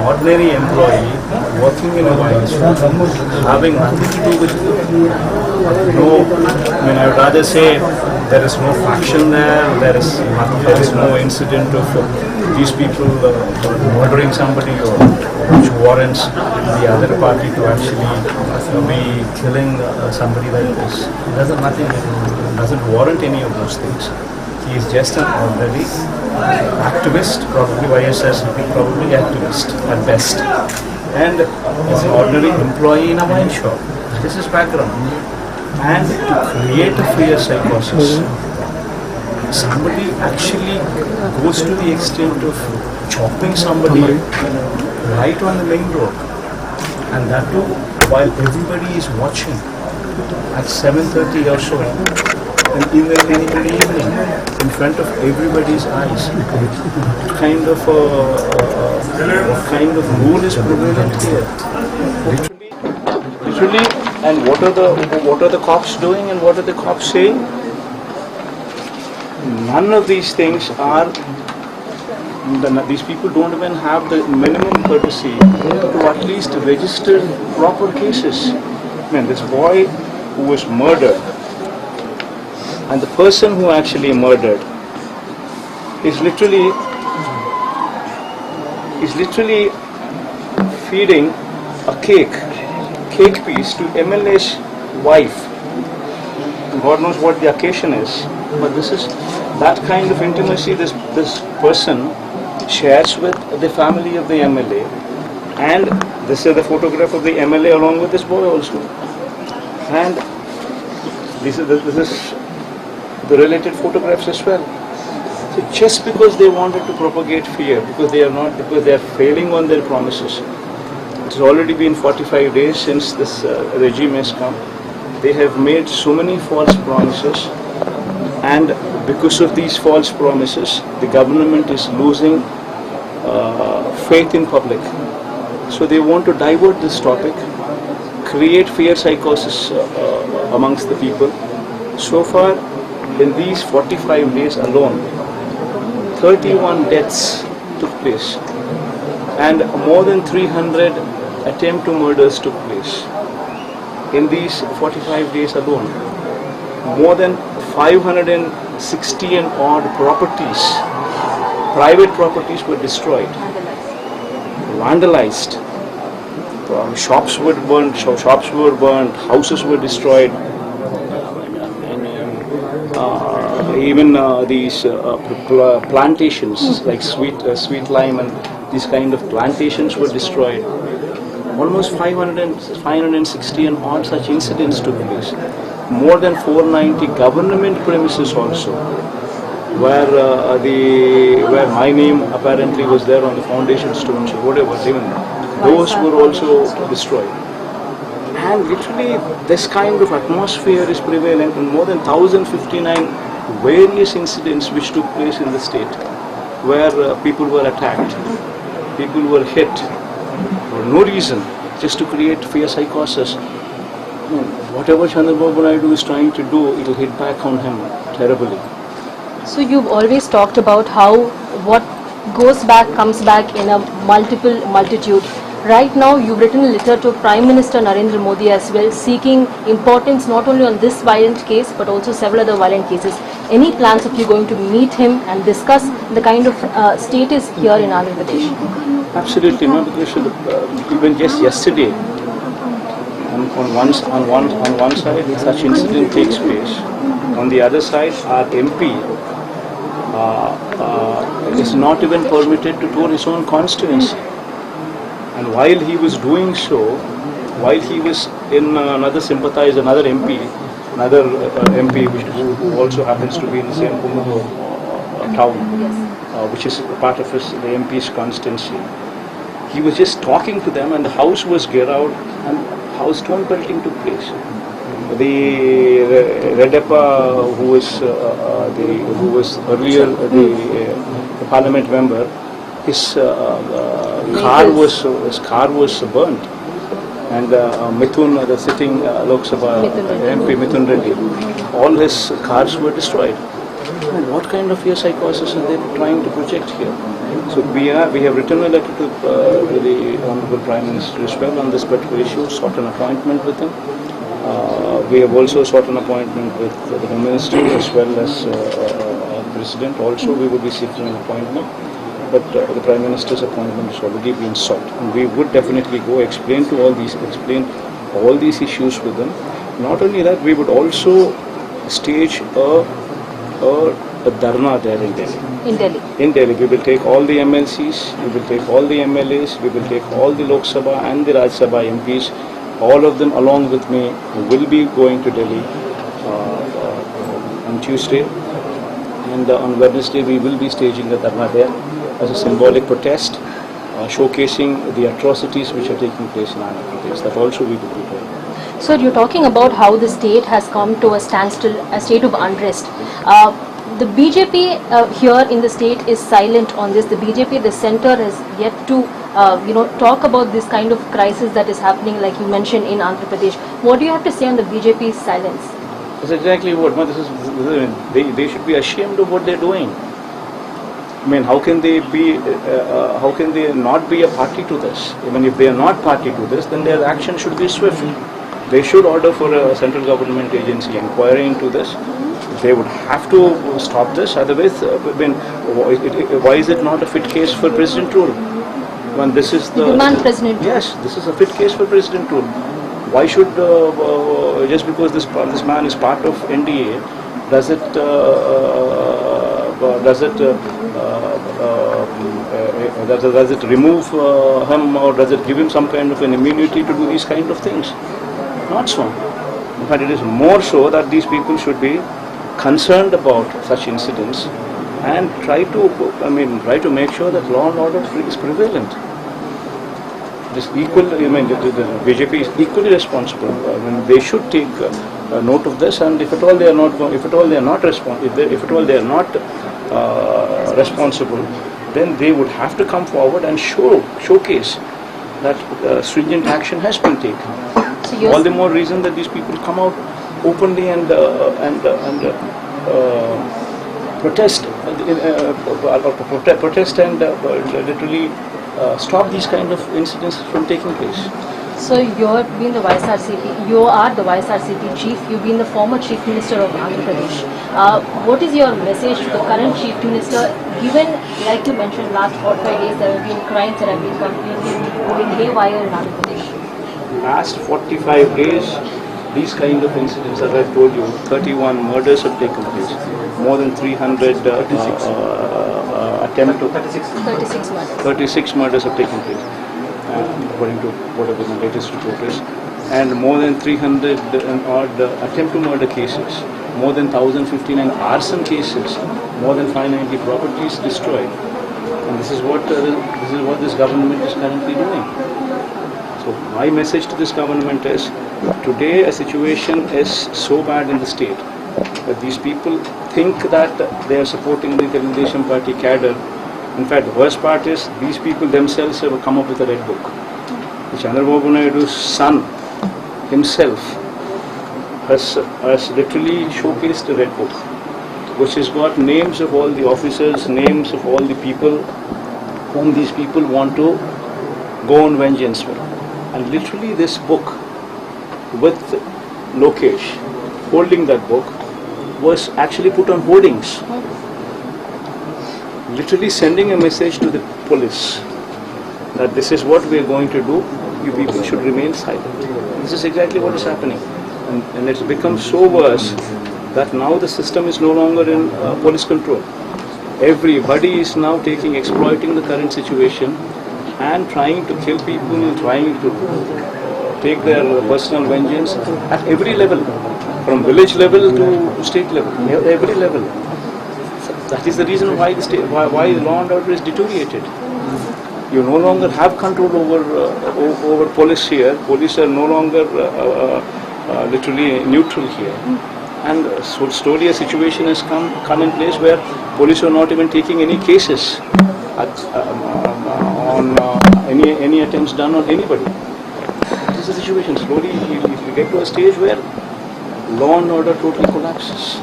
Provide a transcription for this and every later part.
ordinary employee working in a YSRCP, having nothing to do with I would rather say there is no faction there is no incident of these people murdering somebody or which warrants the other party to actually be killing somebody like this. It doesn't warrant any of those things. He is just an ordinary activist, probably YSRCP, probably activist at best, and is an ordinary employee in a wine shop. This is his background. And to create a fear psychosis, somebody actually goes to the extent of chopping somebody right on the main road, and that too while everybody is watching at 7:30 or so, and in the evening, in front of everybody's eyes. What kind of rule is prevalent here? Literally, and what are the cops doing, and what are the cops saying? None of these things are. These people don't even have the minimum courtesy to at least register proper cases. This boy who was murdered, and the person who actually murdered is literally feeding a cake piece to MLA's wife. God knows what the occasion is, but this is that kind of intimacy this person shares with the family of the MLA, and this is the photograph of the MLA along with this boy also, and this is the related photographs as well. So just because they wanted to propagate fear, because they are failing on their promises. It's already been 45 days since this regime has come. They have made so many false promises, and because of these false promises, the government is losing faith in public. So they want to divert this topic, create fear psychosis amongst the people. So far, in these 45 days alone, 31 deaths took place, and more than 300 attempt to murders took place. In these 45 days alone, more than 560 and odd properties, private properties were destroyed, vandalized. Shops were burnt, houses were destroyed. Even these plantations like sweet lime and these kind of plantations were destroyed. Almost 560 and odd such incidents took place. More than 490 government premises also, where my name apparently was there on the foundation stones or whatever, even those were also destroyed. And literally this kind of atmosphere is prevalent in more than 1059 various incidents which took place in the state, where people were attacked, people were hit for no reason, just to create fear psychosis. Whatever Chandrababu Naidu is trying to do, it will hit back on him terribly. So you've always talked about how what goes back comes back in a multitude. Right now, you've written a letter to Prime Minister Narendra Modi as well, seeking importance not only on this violent case, but also several other violent cases. Any plans of you going to meet him and discuss the kind of status here in Andhra Pradesh? Absolutely, no, because even just yesterday, on one side, such incident takes place. On the other side, our MP is not even permitted to tour his own constituency. And while he was doing so, while he was in another MP, who also happens to be in the same town, which is part of the MP's constituency, he was just talking to them, and the house was geared out, and house stone belting took place. The Redappa, who was earlier the parliament member, his car was burnt, and Mithun, the sitting Lok Sabha MP Mithun Reddy, all his cars were destroyed. What kind of fear psychosis are they trying to project here? So we have written a letter to the Honorable Prime Minister as well on this particular issue, sought an appointment with him. We have also sought an appointment with the Home Minister as well as President. Also, we would be seeking an appointment, but the Prime Minister's appointment has already been sought, and we would definitely go explain all these issues with them. Not only that, we would also stage a dharna there in Delhi. In Delhi, we will take all the MLCs, we will take all the MLAs, we will take all the Lok Sabha and the Raj Sabha MPs, all of them along with me will be going to Delhi on Tuesday, and on Wednesday we will be staging a dharna there as a symbolic protest, showcasing the atrocities which are taking place in Andhra Pradesh. That also we will be doing. Sir, you're talking about how the state has come to a standstill, a state of unrest. The BJP here in the state is silent on this. The BJP, the centre, has yet to talk about this kind of crisis that is happening, like you mentioned, in Andhra Pradesh. What do you have to say on the BJP's silence? That's exactly what. They should be ashamed of what they're doing. I mean, how can they not be a party to this? Even if they are not party to this, then their action should be swift. They should order for a central government agency inquiry into this. They would have to stop this. Otherwise, why is it not a fit case for president rule? When this is the demand president. Yes, this is a fit case for president rule. Why should just because this man is part of NDA, does it remove him, or does it give him some kind of an immunity to do these kind of things? Not so. In fact, it is more so that these people should be concerned about such incidents and try to make sure that law and order is prevalent. The BJP is equally responsible. They should take note of this, and if at all they are not responsible, then they would have to come forward and showcase that stringent action has been taken. So all the more reason that these people come out openly and protest and literally stop these kind of incidents from taking place. So you have been the YSRCP. You are the YSRCP chief. You've been the former chief minister of Andhra Pradesh. What is your message to the current chief minister? Given, like you mentioned, last 45 days there have been crimes that have been completely going haywire in Andhra Pradesh. Last 45 days, these kind of incidents, as I've told you, 31 murders have taken place. More than 300 36 murders have taken place, according to whatever the latest report is. And more than 300 and odd attempt to murder cases, more than 1,059 arson cases, more than 590 properties destroyed. And this is what this government is currently doing. So my message to this government is, today a situation is so bad in the state that these people think that they are supporting the Telugu party cadre. In fact, the worst part is these people themselves have come up with a red book. Chandrababu Naidu's son himself has literally showcased a red book, which has got names of all the officers, names of all the people whom these people want to go on vengeance with. And literally this book with Lokesh holding that book was actually put on hoardings, literally sending a message to the police that this is what we are going to do, you people should remain silent. This is exactly what is happening, and it's become so worse that now the system is no longer in police control. Everybody is now exploiting the current situation and trying to kill people, trying to take their personal vengeance at every level, from village level to state level, every level. That is the reason why why the law and order is deteriorated. You no longer have control over police here. Police are no longer literally neutral here. And so slowly a situation has come in place where police are not even taking any cases on any attempts done on anybody. This is the situation. Slowly you get to a stage where law and order totally collapses.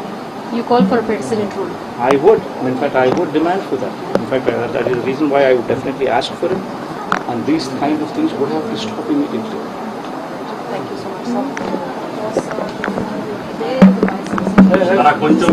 You call for a president rule. I would. In fact, I would demand for that. In fact, that is the reason why I would definitely ask for it. And these kind of things would have to stop immediately. Thank you so much, sir. కొంచెం